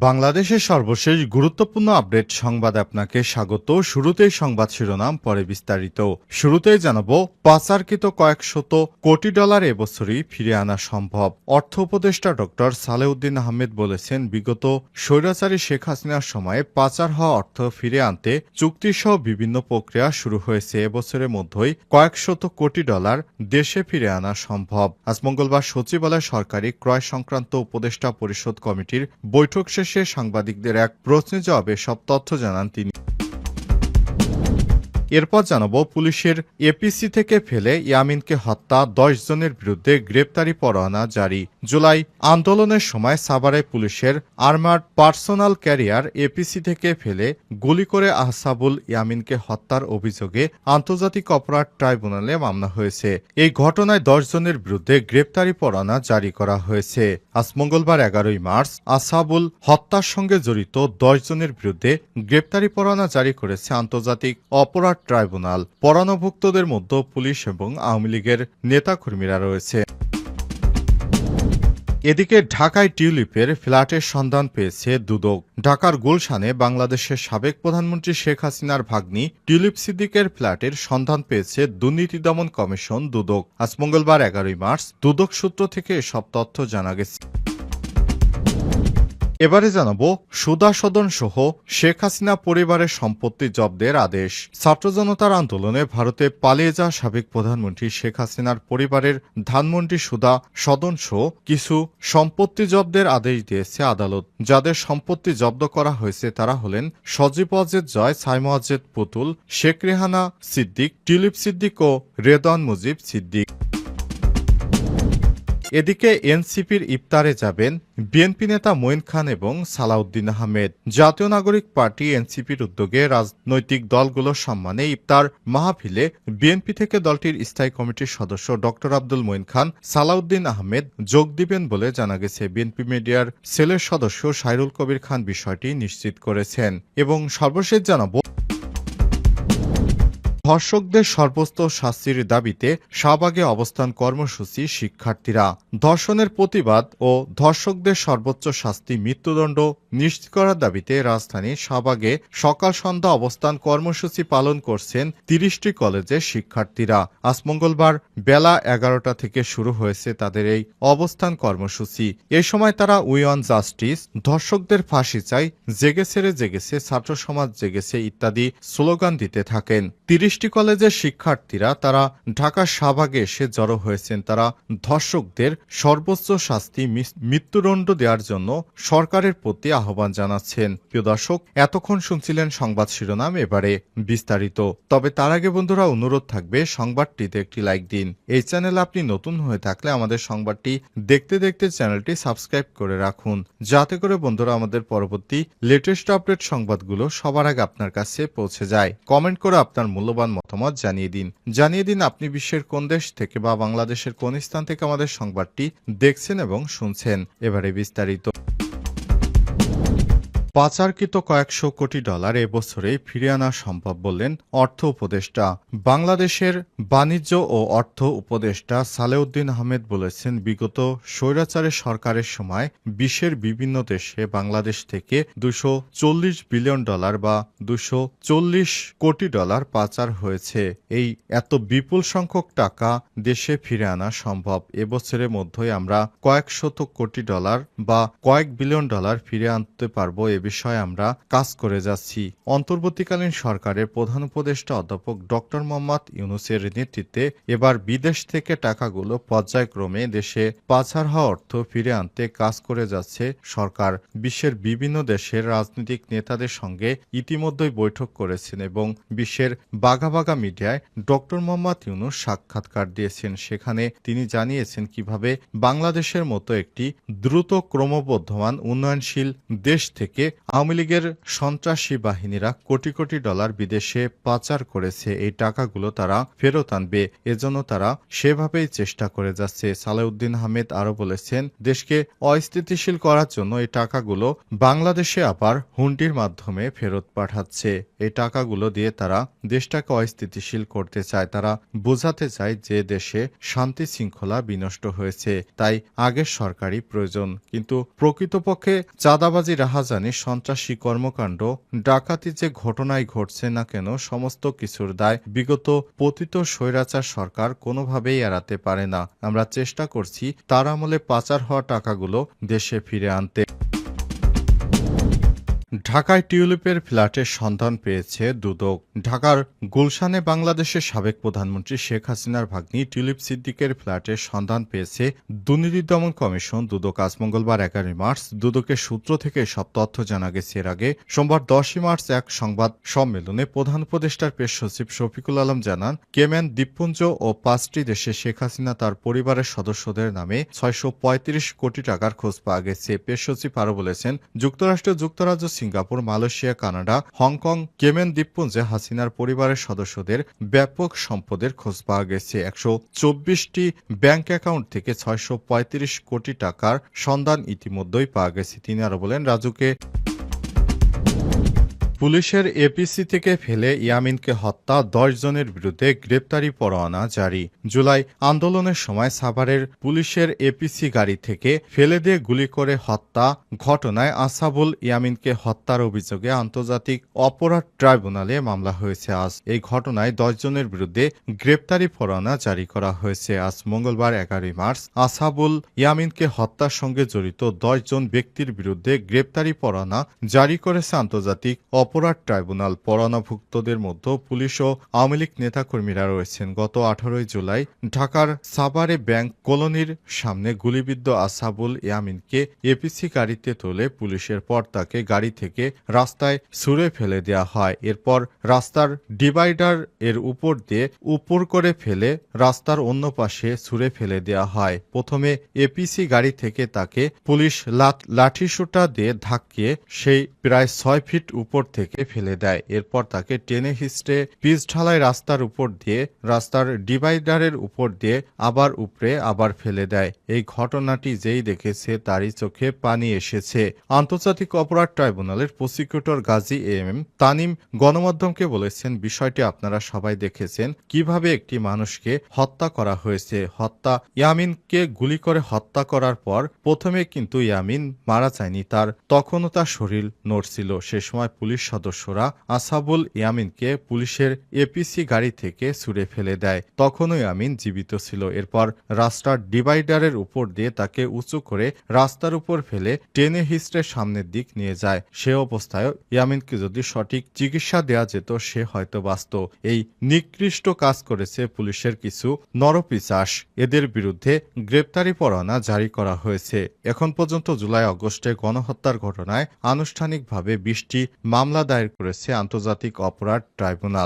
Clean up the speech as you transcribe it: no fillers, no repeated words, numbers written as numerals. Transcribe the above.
বাংলাদেশের সর্বশেষ গুরুত্বপূর্ণ আপডেট সংবাদ আপনাকে স্বাগত। শুরুতেই সংবাদ শিরোনাম, পরে বিস্তারিত। শুরুতেই জানাবো, পাচারকৃত কয়েকশত কোটি ডলার এবছরই ফিরে আনা সম্ভব। অর্থ উপদেষ্টা ডক্টর সালেউদ্দিন আহমেদ বলেছেন, বিগত স্বৈরাচারী শেখ হাসিনার সময়ে পাচার হওয়া অর্থ ফিরে আনতে চুক্তিসহ বিভিন্ন প্রক্রিয়া শুরু হয়েছে। এবছরের মধ্যেই কয়েকশত কোটি ডলার দেশে ফিরে আনা সম্ভব। আজ মঙ্গলবার সচিবালয় সরকারি ক্রয় সংক্রান্ত উপদেষ্টা পরিষদ কমিটির বৈঠক শেষে সাংবাদিকদের এক প্রশ্নের জবাবে সব তথ্য জানান তিনি। এরপর জানাবো, পুলিশের এপিসি থেকে ফেলে ইয়ামিনকে হত্যা, 10 জনের বিরুদ্ধে গ্রেপ্তারি পরোয়ানা জারি। জুলাই আন্দোলনের সময় সাভারে পুলিশের আর্মার্ড পার্সোনাল ক্যারিয়ার এপিসি থেকে ফেলে গুলি করে আহসাবুল ইয়ামিনকে হত্যার অভিযোগে আন্তর্জাতিক অপরাধ ট্রাইব্যুনালে মামলা হয়েছে। এই ঘটনায় 10 জনের বিরুদ্ধে গ্রেপ্তারি পরোয়ানা জারি করা হয়েছে। আজ মঙ্গলবার 11 মার্চ আহসাবুল হত্যার সঙ্গে জড়িত 10 জনের বিরুদ্ধে গ্রেপ্তারি পরোয়ানা জারি করেছে আন্তর্জাতিক অপরাধ ট্রাইব্যুনাল। পরানভুক্তদের মধ্যে পুলিশ এবং আওয়ামী লীগের নেতাকর্মীরা রয়েছে। এদিকে ঢাকায় টিউলিপের ফ্ল্যাটের সন্ধান পেয়েছে দুদক। ঢাকার গুলশানে বাংলাদেশের সাবেক প্রধানমন্ত্রী শেখ হাসিনার ভাগ্নি টিউলিপ সিদ্দিকের ফ্ল্যাটের সন্ধান পেয়েছে দুর্নীতি দমন কমিশন দুদক। আজ মঙ্গলবার 11 মার্চ দুদক সূত্র থেকে এসব তথ্য জানা গেছে। এবারে জানাবো, সুদা সদন সহ শেখ হাসিনা পরিবারের সম্পত্তি জব্দের আদেশ। ছাত্র জনতার আন্দোলনে ভারতে পালিয়ে যাওয়া সাবেক প্রধানমন্ত্রী শেখ হাসিনার পরিবারের ধানমন্ডি সুদা সদন সহ কিছু সম্পত্তি জব্দের আদেশ দিয়েছে আদালত। যাদের সম্পত্তি জব্দ করা হয়েছে তারা হলেন সজীব ওয়াজেদ জয়, সাইমা ওয়াজেদ পুতুল, শেখ রেহানা সিদ্দিক, টিউলিপ সিদ্দিক ও রেদওয়ান মুজিব সিদ্দিক। এদিকে এনসিপির ইফতারে যাবেন বিএনপি নেতা মঈন খান এবং সালাউদ্দিন আহমেদ। জাতীয় নাগরিক পার্টি এনসিপির উদ্যোগে রাজনৈতিক দলগুলোর সম্মানে ইফতার মাহফিলে বিএনপি থেকে দলটির স্থায়ী কমিটির সদস্য ড আব্দুল মঈন খান, সালাউদ্দিন আহমেদ যোগ দিবেন বলে জানা গেছে। বিএনপি মিডিয়ার সেলের সদস্য সাইরুল কবির খান বিষয়টি নিশ্চিত করেছেন। এবং সর্বশেষ জানাবো, ধর্ষকদের সর্বোচ্চ শাস্তির দাবিতে শাহবাগে অবস্থান কর্মসূচি শিক্ষার্থীরা। ধর্ষণের প্রতিবাদ ও ধর্ষকদের সর্বোচ্চ শাস্তি মৃত্যুদণ্ড নিশ্চিত করার দাবিতে রাজধানীর শাহবাগে সকাল সন্ধ্যা অবস্থান কর্মসূচি পালন করছেন 30টি কলেজের শিক্ষার্থীরা। আজ মঙ্গলবার বেলা 11টা থেকে শুরু হয়েছে তাদের এই অবস্থান কর্মসূচি। এ সময় তারা উই ওয়ান্ট জাস্টিস, ধর্ষকদের ফাঁসি চাই, জেগেছে রে জেগেছে, ছাত্র সমাজ জেগেছে ইত্যাদি স্লোগান দিতে থাকেন। 30টি কলেজের শিক্ষার্থীরা তারা ঢাকার শাহবাগে এসে জড়ো হয়েছেন। তারা ধর্ষকদের সর্বোচ্চ শাস্তি মৃত্যুদণ্ড দেওয়ার জন্য সরকারের প্রতি আহ্বান জানাচ্ছেন। প্রিয় দর্শক, এতক্ষণ শুনছিলেন সংবাদ শিরোনাম, এবারে বিস্তারিত। তবে তার আগে বন্ধুরা অনুরোধ থাকবে সংবাদটিতে একটি লাইক দিন। এই চ্যানেলে আপনি নতুন হয়ে থাকলে আমাদের সংবাদটি দেখতে দেখতে চ্যানেলটি সাবস্ক্রাইব করে রাখুন, যাতে করে বন্ধুরা আমাদের পরবর্তী লেটেস্ট আপডেট সংবাদগুলো সবার আগে আপনার কাছে পৌঁছে যায়। কমেন্ট করে আপনার মূল্যবান মতামত জানিয়ে দিন আপনি বিশ্বের কোন দেশ থেকে বা বাংলাদেশের কোন স্থান থেকে আমাদের সংবাদটি দেখছেন এবং শুনছেন। এবারে বিস্তারিত। পাচারকৃত কয়েকশো কোটি ডলার এবছরেই ফিরিয়ে আনা সম্ভব বললেন অর্থ উপদেষ্টা। বাংলাদেশের বাণিজ্য ও অর্থ উপদেষ্টা সালেউদ্দিন আহমেদ বলেছেন, বিগত স্বৈরাচারের সরকারের সময় বিশ্বের বিভিন্ন দেশে বাংলাদেশ থেকে 240 বিলিয়ন ডলার বা 240 কোটি ডলার পাচার হয়েছে। এই এত বিপুল সংখ্যক টাকা দেশে ফিরে আনা সম্ভব। এবছরের মধ্যেই আমরা কয়েকশত কোটি ডলার বা কয়েক বিলিয়ন ডলার ফিরে আনতে পারবো। বিষয়ে আমরা কাজ করে যাচ্ছি। অন্তর্বর্তীকালীন সরকারের প্রধান উপদেষ্টা অধ্যাপক ড মোহাম্মদ ইউনূসের নেতৃত্বে এবার বিদেশ থেকে টাকাগুলো পর্যায়ক্রমে দেশে পাচার হওয়া অর্থ ফিরে আনতে কাজ করে যাচ্ছে সরকার। বিশ্বের বিভিন্ন দেশের রাজনৈতিক নেতাদের সঙ্গে ইতিমধ্যেই বৈঠক করেছেন এবং বিশ্বের বাঘা বাঘা মিডিয়ায় ড মোহাম্মদ ইউনূস সাক্ষাৎকার দিয়েছেন। সেখানে তিনি জানিয়েছেন কিভাবে বাংলাদেশের মতো একটি দ্রুত ক্রমবর্ধমান উন্নয়নশীল দেশ থেকে আওয়ামী লীগের সন্ত্রাসী বাহিনীরা কোটি কোটি ডলার বিদেশে পাচার করেছে। এই টাকাগুলো তারা ফেরত আনবে, এজন্য তারা সেভাবেই চেষ্টা করে যাচ্ছে। সালেউদ্দিন আহমেদ আরও বলেছেন, দেশকে অস্থিতিশীল করার জন্য এই টাকাগুলো বাংলাদেশে আবার হুন্ডির মাধ্যমে ফেরত পাঠাচ্ছে। এই টাকাগুলো দিয়ে তারা দেশটাকে অস্থিতিশীল করতে চায়। তারা বোঝাতে চায় যে দেশে শান্তি শৃঙ্খলা বিনষ্ট হয়েছে, তাই আগের সরকারই প্রয়োজন। কিন্তু প্রকৃতপক্ষে চাঁদাবাজি, রাহাজানি, সন্ত্রাসী কর্মকাণ্ড, ডাকাতি যে ঘটনাই ঘটছে না কেন, সমস্ত কিছুর দায় বিগত পতিত স্বৈরাচার সরকার কোনোভাবেই এড়াতে পারে না। আমরা চেষ্টা করছি তার আমলে পাচার হওয়া টাকাগুলো দেশে ফিরে আনতে। ঢাকায় টিউলিপের ফ্ল্যাটের সন্ধান পেয়েছে দুদক। ঢাকার গুলশানে বাংলাদেশের সাবেক প্রধানমন্ত্রী শেখ হাসিনার ভাগ্নি টিউলিপ সিদ্দিকের ফ্ল্যাটের সন্ধান পেয়েছে দুর্নীতি দমন কমিশন দুদক। আজ মঙ্গলবার 11 মার্চ দুদকের সূত্র থেকে সব তথ্য জানা গেছে। এর আগে সোমবার 10 মার্চ এক সংবাদ সম্মেলনে প্রধান উপদেষ্টার প্রেস সচিব শফিকুল আলম জানান, কেম্যান দ্বীপপুঞ্জ ও 5টি দেশে শেখ হাসিনা তার পরিবারের সদস্যদের নামে 635 কোটি টাকার খোঁজ পাওয়া গেছে। প্রেস সচিব আরও বলেছেন, যুক্তরাষ্ট্র, যুক্তরাজ্য, Singapore, Malaysia, Canada, Hong Kong, Cayman দ্বীপপুঞ্জে হাসিনার পরিবারের সদস্যদের ব্যাপক সম্পদের খোঁজ পাওয়া গেছে। 124টি ব্যাংক অ্যাকাউন্ট থেকে 635 কোটি টাকার সন্ধান ইতিমধ্যেই পাওয়া গেছে। তিনি আরও বলেন, রাজুকে পুলিশের এপিসি থেকে ফেলে ইয়ামিনকে হত্যা, 10 জনের বিরুদ্ধে গ্রেপ্তারি পরোয়ানা জারি। জুলাই আন্দোলনের সময় সাভারের পুলিশের এপিসি গাড়ি থেকে ফেলে দিয়ে গুলি করে হত্যা ঘটনায় আসাবুল ইয়ামিনকে হত্যার অভিযোগে আন্তর্জাতিক অপরাধ ট্রাইব্যুনালে মামলা হয়েছে। আজ এই ঘটনায় 10 জনের বিরুদ্ধে গ্রেপ্তারি পরোয়ানা জারি করা হয়েছে। আজ মঙ্গলবার 11 মার্চ আসাবুল ইয়ামিনকে হত্যার সঙ্গে জড়িত 10 জন ব্যক্তির বিরুদ্ধে গ্রেপ্তারি পরোয়ানা জারি করেছে আন্তর্জাতিক অপরাধ ট্রাইব্যুনাল। পরোয়ানাভুক্তদের মধ্যে পুলিশ ও আওয়ামী লীগ নেতাকর্মীরা রয়েছেন। গত 18 জুলাই ঢাকার সাভারে ব্যাংক কলোনির সামনে গুলিবিদ্ধ আসাবুল ইয়ামিনকে এপিসি গাড়িতে তোলে পুলিশের পর তাকে গাড়ি থেকে রাস্তায় ছুঁড়ে ফেলে দেওয়া হয়। এরপর রাস্তার ডিভাইডার এর উপর দিয়ে উপর করে ফেলে রাস্তার অন্য পাশে ছুঁড়ে ফেলে দেওয়া হয়। প্রথমে এপিসি গাড়ি থেকে তাকে পুলিশ লাঠিসোঁটা দিয়ে ধাক্কিয়ে সেই প্রায় 6 ফিট উপর থেকে ফেলে দেয়। এরপর তাকে টেনে হিঁচড়ে পিচ ঢালাই রাস্তার উপর দিয়ে, রাস্তার ডিভাইডারের উপর দিয়ে আবার উপরে আবার ফেলে দেয়। এই ঘটনাটি যেই দেখেছে তারই চোখে পানি এসেছে। আন্তর্জাতিক অপরাধ ট্রাইব্যুনালের প্রসিকিউটর গাজী এম তানিম গণমাধ্যমকে বলেছেন, বিষয়টি আপনারা সবাই দেখেছেন কিভাবে একটি মানুষকে হত্যা করা হয়েছে। ইয়ামিনকে গুলি করে হত্যা করার পর প্রথমে কিন্তু ইয়ামিন মারা যায়নি, তখনও তার শরীর নড়ছিল। সে সময় পুলিশ সদস্যরা আসাবুল ইয়ামিনকে পুলিশের এপিসি গাড়ি থেকে ছুঁড়ে ফেলে দেয়। তখনও ইয়ামিন জীবিত ছিল। এরপর রাস্তার ডিভাইডারের উপর দিয়ে তাকে উঁচু করে রাস্তার উপর ফেলে টেনে হিঁচড়ে সামনের দিক নিয়ে যায়। সে অবস্থায় ইয়ামিনকে যদি সঠিক চিকিৎসা দেওয়া যেত সে হয়তো বাঁচত। এই নিকৃষ্ট কাজ করেছে পুলিশের কিছু নরপিশাচ। এদের বিরুদ্ধে গ্রেপ্তারি পরোয়ানা জারি করা হয়েছে। এখন পর্যন্ত জুলাই আগস্টে গণহত্যার ঘটনায় আনুষ্ঠানিকভাবে 20টি মামলা দায়ের করেছে আন্তর্জাতিক অপরাধ ট্রাইব্যুনাল।